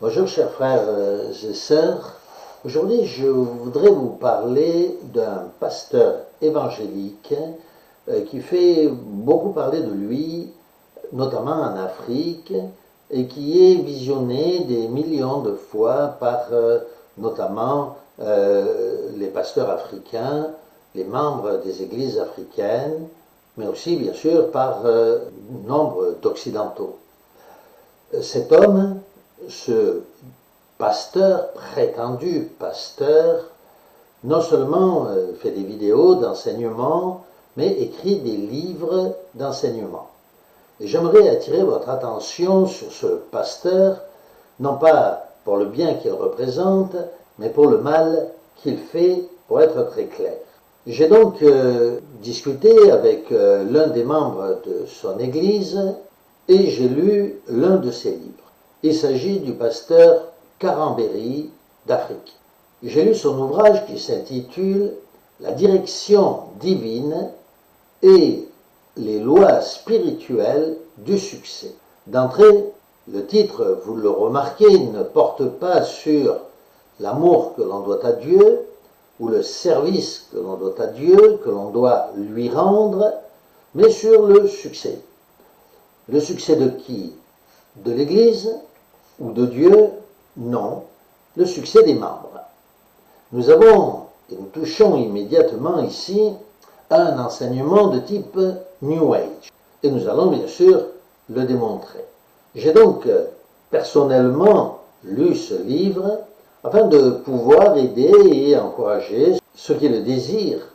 Bonjour chers frères et sœurs. Aujourd'hui je voudrais vous parler d'un pasteur évangélique qui fait beaucoup parler de lui, notamment en Afrique, et qui est visionné des millions de fois par notamment les pasteurs africains, les membres des églises africaines, mais aussi bien sûr par nombre d'occidentaux. Cet homme, ce pasteur, prétendu pasteur, non seulement fait des vidéos d'enseignement, mais écrit des livres d'enseignement. Et j'aimerais attirer votre attention sur ce pasteur, non pas pour le bien qu'il représente, mais pour le mal qu'il fait, pour être très clair. J'ai donc discuté avec l'un des membres de son église et j'ai lu l'un de ses livres. Il s'agit du pasteur Karambéry d'Afrique. J'ai lu son ouvrage qui s'intitule « La direction divine et les lois spirituelles du succès ». D'entrée, le titre, vous le remarquez, ne porte pas sur l'amour que l'on doit à Dieu ou le service que l'on doit à Dieu, que l'on doit lui rendre, mais sur le succès. Le succès de qui? De l'Église ou de Dieu? Non, le succès des membres. Nous avons, et nous touchons immédiatement ici, un enseignement de type New Age. Et nous allons bien sûr le démontrer. J'ai donc personnellement lu ce livre afin de pouvoir aider et encourager ceux qui le désirent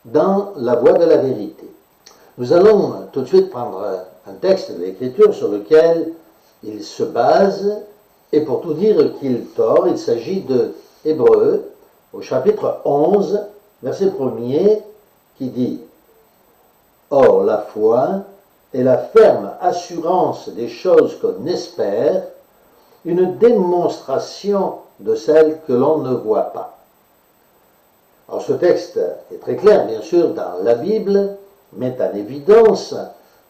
dans la voie de la vérité. Nous allons tout de suite prendre un texte de l'Écriture sur lequel il se base, et pour tout dire qu'il tord, il s'agit de Hébreux, au chapitre 11, verset 1er, qui dit « Or la foi est la ferme assurance des choses qu'on espère, une démonstration de celles que l'on ne voit pas. » Alors ce texte est très clair, bien sûr, dans la Bible, met en évidence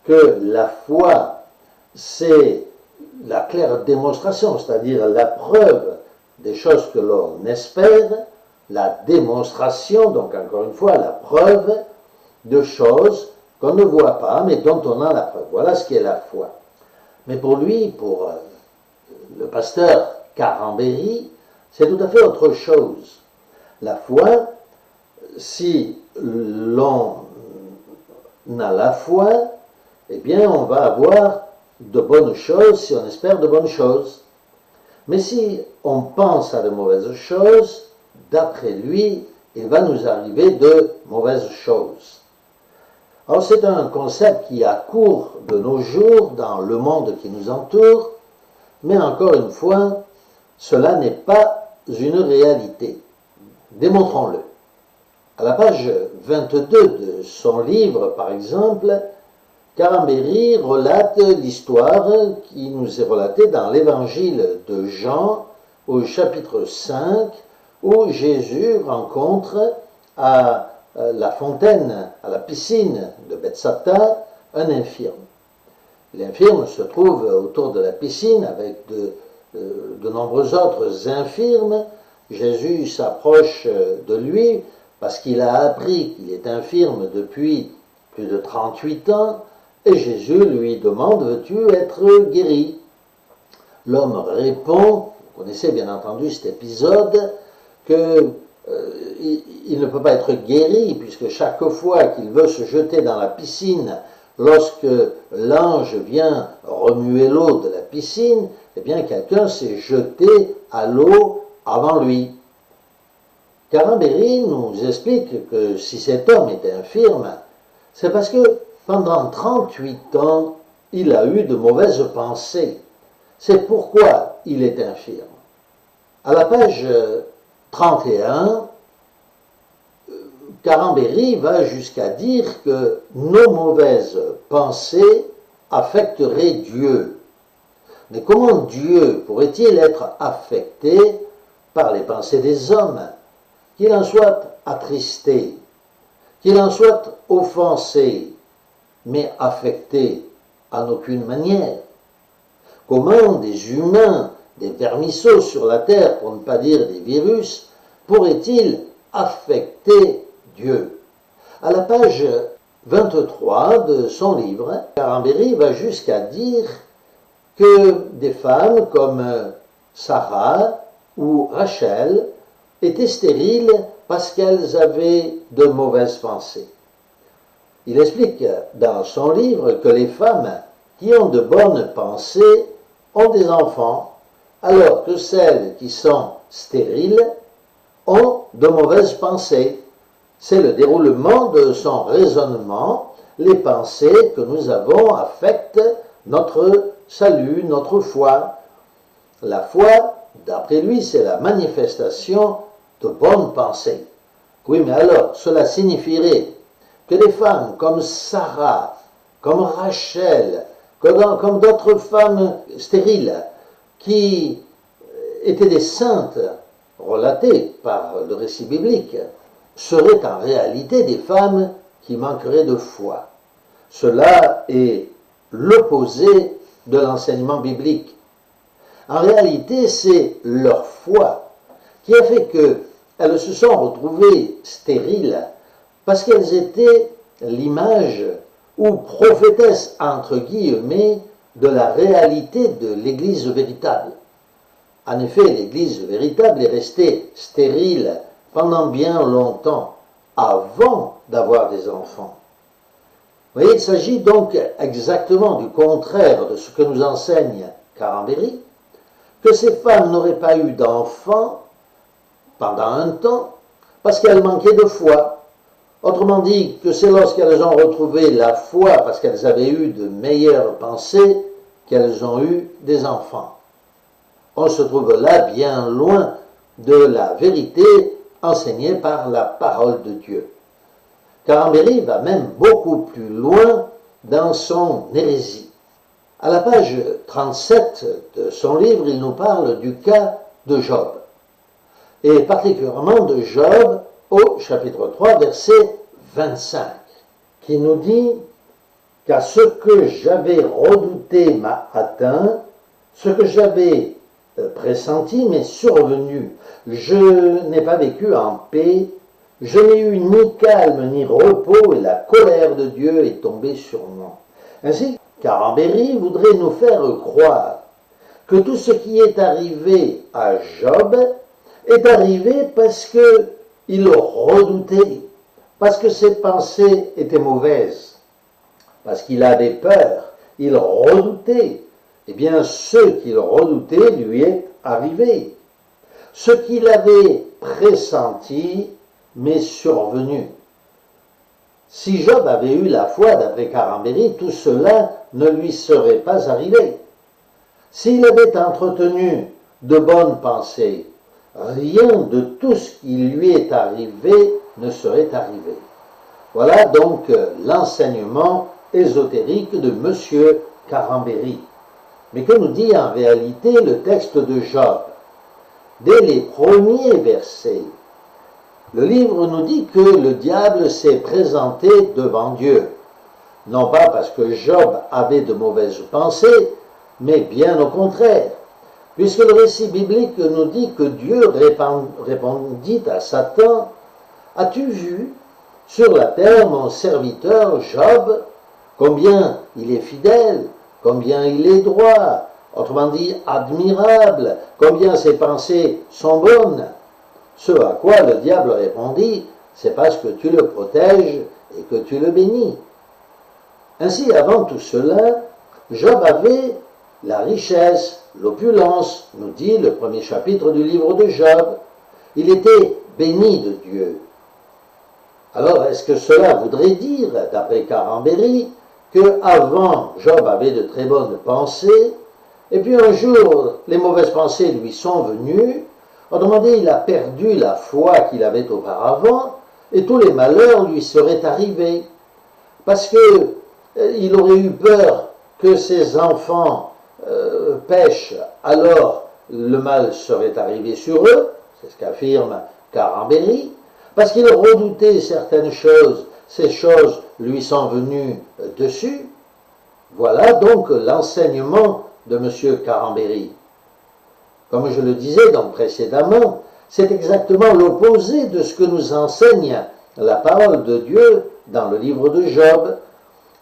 que la foi, c'est la claire démonstration, c'est-à-dire la preuve des choses que l'on espère, la démonstration, donc encore une fois, la preuve de choses qu'on ne voit pas, mais dont on a la preuve. Voilà ce qu'est la foi. Mais pour lui, pour le pasteur Karambéry, c'est tout à fait autre chose. La foi, si l'on a la foi, eh bien on va avoir de bonnes choses si on espère de bonnes choses. Mais si on pense à de mauvaises choses, d'après lui, il va nous arriver de mauvaises choses. Alors c'est un concept qui accourt de nos jours dans le monde qui nous entoure, mais encore une fois, cela n'est pas une réalité. Démontrons-le. À la page 22 de son livre, par exemple, Karambéry relate l'histoire qui nous est relatée dans l'évangile de Jean, au chapitre 5, où Jésus rencontre à la fontaine, à la piscine de Bethsatda, un infirme. L'infirme se trouve autour de la piscine avec de nombreux autres infirmes. Jésus s'approche de lui parce qu'il a appris qu'il est infirme depuis plus de 38 ans, et Jésus lui demande « Veux-tu être guéri ?» L'homme répond, vous connaissez bien entendu cet épisode, qu'il ne peut pas être guéri, puisque chaque fois qu'il veut se jeter dans la piscine, lorsque l'ange vient remuer l'eau de la piscine, eh bien quelqu'un s'est jeté à l'eau avant lui. Karambéry nous explique que si cet homme était infirme, c'est parce que pendant 38 ans, il a eu de mauvaises pensées. C'est pourquoi il est infirme. À la page 31, Karambéry va jusqu'à dire que nos mauvaises pensées affecteraient Dieu. Mais comment Dieu pourrait-il être affecté par les pensées des hommes? Qu'il en soit attristé, qu'il en soit offensé, mais affecté en aucune manière. Comment des humains des vermisseaux sur la terre, pour ne pas dire des virus, pourrait-il affecter Dieu? À la page 23 de son livre, Carambéry va jusqu'à dire que des femmes comme Sarah ou Rachel étaient stériles parce qu'elles avaient de mauvaises pensées. Il explique dans son livre que les femmes qui ont de bonnes pensées ont des enfants, alors que celles qui sont stériles ont de mauvaises pensées. C'est le déroulement de son raisonnement. Les pensées que nous avons affectent notre salut, notre foi. La foi, d'après lui, c'est la manifestation de bonnes pensées. Oui, mais alors, cela signifierait que des femmes comme Sarah, comme Rachel, comme d'autres femmes stériles, qui étaient des saintes relatées par le récit biblique, seraient en réalité des femmes qui manqueraient de foi. Cela est l'opposé de l'enseignement biblique. En réalité, c'est leur foi qui a fait qu'elles se sont retrouvées stériles parce qu'elles étaient l'image ou prophétesse, entre guillemets, de la réalité de l'Église véritable. En effet, l'Église véritable est restée stérile pendant bien longtemps, avant d'avoir des enfants. Vous voyez, il s'agit donc exactement du contraire de ce que nous enseigne Carambéry, que ces femmes n'auraient pas eu d'enfants pendant un temps parce qu'elles manquaient de foi. Autrement dit, que c'est lorsqu'elles ont retrouvé la foi parce qu'elles avaient eu de meilleures pensées qu'elles ont eu des enfants. On se trouve là bien loin de la vérité enseignée par la parole de Dieu. Carambéry va même beaucoup plus loin dans son hérésie. À la page 37 de son livre, il nous parle du cas de Job, et particulièrement de Job au chapitre 3, verset 25, qui nous dit « Car ce que j'avais redouté m'a atteint, ce que j'avais pressenti m'est survenu. Je n'ai pas vécu en paix, je n'ai eu ni calme ni repos, et la colère de Dieu est tombée sur moi. » Ainsi, Carambéry voudrait nous faire croire que tout ce qui est arrivé à Job est arrivé parce qu'il redoutait, parce que ses pensées étaient mauvaises, parce qu'il avait peur, il redoutait. Eh bien, ce qu'il redoutait lui est arrivé. Ce qu'il avait pressenti m'est survenu. Si Job avait eu la foi d'après Carambéry, tout cela ne lui serait pas arrivé. S'il avait entretenu de bonnes pensées, rien de tout ce qui lui est arrivé ne serait arrivé. Voilà donc l'enseignement ésotérique de M. Carambéry. Mais que nous dit en réalité le texte de Job? Dès les premiers versets, le livre nous dit que le diable s'est présenté devant Dieu. Non pas parce que Job avait de mauvaises pensées, mais bien au contraire, puisque le récit biblique nous dit que Dieu répondit à Satan, « As-tu vu sur la terre mon serviteur Job, combien il est fidèle, combien il est droit, autrement dit admirable, combien ses pensées sont bonnes ?» Ce à quoi le diable répondit, « C'est parce que tu le protèges et que tu le bénis. » Ainsi, avant tout cela, Job avait la richesse, l'opulence, nous dit le premier chapitre du livre de Job. Il était béni de Dieu. Alors, est-ce que cela voudrait dire, d'après Carambéry, qu'avant Job avait de très bonnes pensées, et puis un jour, les mauvaises pensées lui sont venues, autrement dit, il a perdu la foi qu'il avait auparavant, et tous les malheurs lui seraient arrivés, parce qu'il aurait eu peur que ses enfants pêchent, alors le mal serait arrivé sur eux, c'est ce qu'affirme Carambéry, parce qu'il redoutait certaines choses, ces choses lui sont venues dessus. Voilà donc l'enseignement de M. Carambéry. Comme je le disais donc précédemment, c'est exactement l'opposé de ce que nous enseigne la parole de Dieu dans le livre de Job,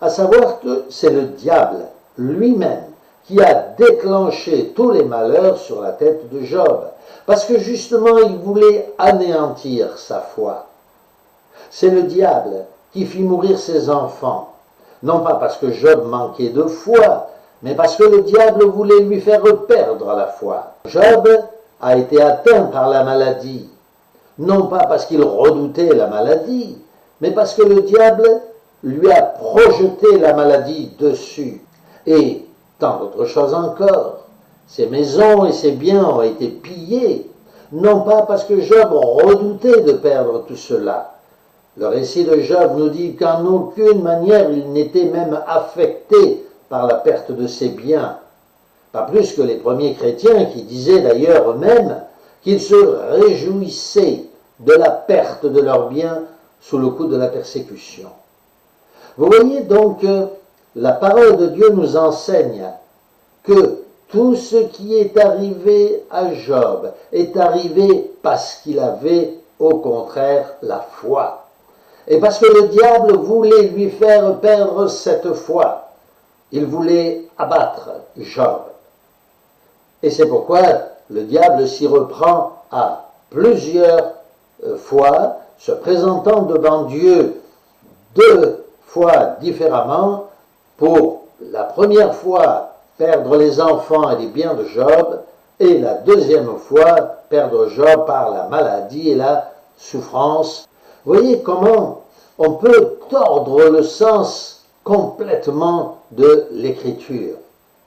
à savoir que c'est le diable lui-même qui a déclenché tous les malheurs sur la tête de Job, parce que justement il voulait anéantir sa foi. C'est le diable qui fit mourir ses enfants, non pas parce que Job manquait de foi, mais parce que le diable voulait lui faire perdre la foi. Job a été atteint par la maladie, non pas parce qu'il redoutait la maladie, mais parce que le diable lui a projeté la maladie dessus. Et tant d'autres choses encore. Ses maisons et ses biens ont été pillés, non pas parce que Job redoutait de perdre tout cela. Le récit de Job nous dit qu'en aucune manière il n'était même affecté par la perte de ses biens. Pas plus que les premiers chrétiens qui disaient d'ailleurs eux-mêmes qu'ils se réjouissaient de la perte de leurs biens sous le coup de la persécution. Vous voyez donc que la parole de Dieu nous enseigne que tout ce qui est arrivé à Job est arrivé parce qu'il avait au contraire la foi. Et parce que le diable voulait lui faire perdre cette foi. Il voulait abattre Job. Et c'est pourquoi le diable s'y reprend à plusieurs fois, se présentant devant Dieu 2 fois différemment, pour la première fois perdre les enfants et les biens de Job, et la deuxième fois perdre Job par la maladie et la souffrance. Vous voyez comment on peut tordre le sens complètement de l'Écriture.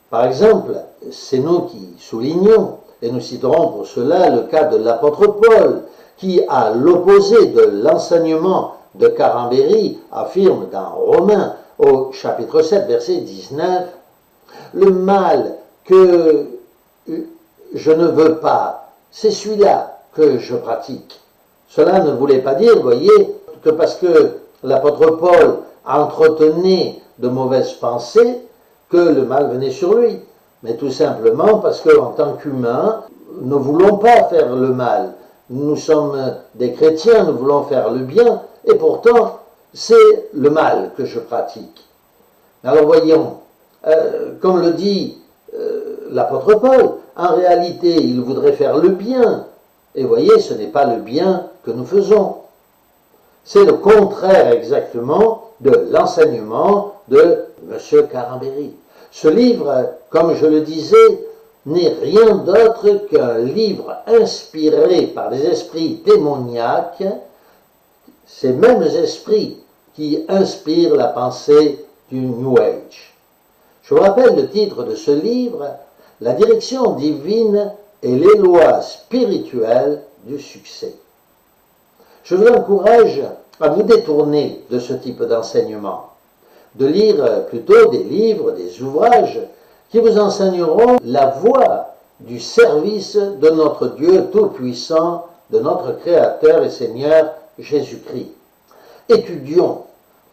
Par exemple, c'est nous qui soulignons, et nous citerons pour cela le cas de l'apôtre Paul, qui, à l'opposé de l'enseignement de Carambéry, affirme dans Romains, au chapitre 7, verset 19, « Le mal que je ne veux pas, c'est celui-là que je pratique. » Cela ne voulait pas dire, vous voyez, que parce que l'apôtre Paul entretenait de mauvaises pensées, que le mal venait sur lui, mais tout simplement parce qu'en tant qu'humains, nous ne voulons pas faire le mal. Nous sommes des chrétiens, nous voulons faire le bien, et pourtant, c'est le mal que je pratique. Alors voyons, comme le dit l'apôtre Paul, en réalité, il voudrait faire le bien, et voyez, ce n'est pas le bien que nous faisons. C'est le contraire exactement de l'enseignement de M. Carambéry. Ce livre, comme je le disais, n'est rien d'autre qu'un livre inspiré par des esprits démoniaques, ces mêmes esprits qui inspirent la pensée du New Age. Je vous rappelle le titre de ce livre, « La direction divine et les lois spirituelles du succès ». Je vous encourage à vous détourner de ce type d'enseignement, de lire plutôt des livres, des ouvrages qui vous enseigneront la voie du service de notre Dieu Tout-Puissant, de notre Créateur et Seigneur Jésus-Christ. Étudions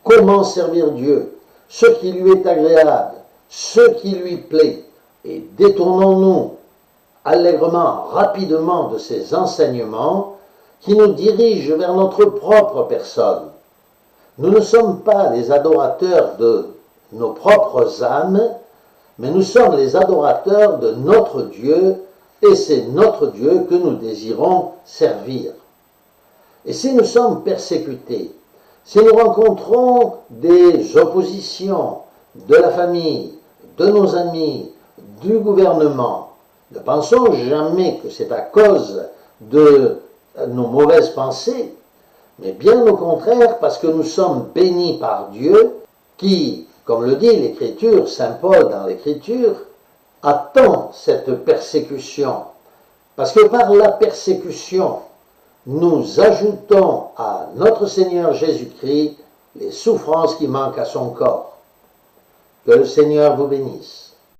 comment servir Dieu, ce qui lui est agréable, ce qui lui plaît, et détournons-nous allègrement, rapidement de ces enseignements qui nous dirigent vers notre propre personne. Nous ne sommes pas les adorateurs de nos propres âmes, mais nous sommes les adorateurs de notre Dieu, et c'est notre Dieu que nous désirons servir. Et si nous sommes persécutés, si nous rencontrons des oppositions de la famille, de nos amis, du gouvernement, ne pensons jamais que c'est à cause de nos mauvaises pensées, mais bien au contraire parce que nous sommes bénis par Dieu qui, comme le dit l'Écriture, Saint Paul dans l'Écriture, attend cette persécution. Parce que par la persécution, nous ajoutons à notre Seigneur Jésus-Christ les souffrances qui manquent à son corps. Que le Seigneur vous bénisse.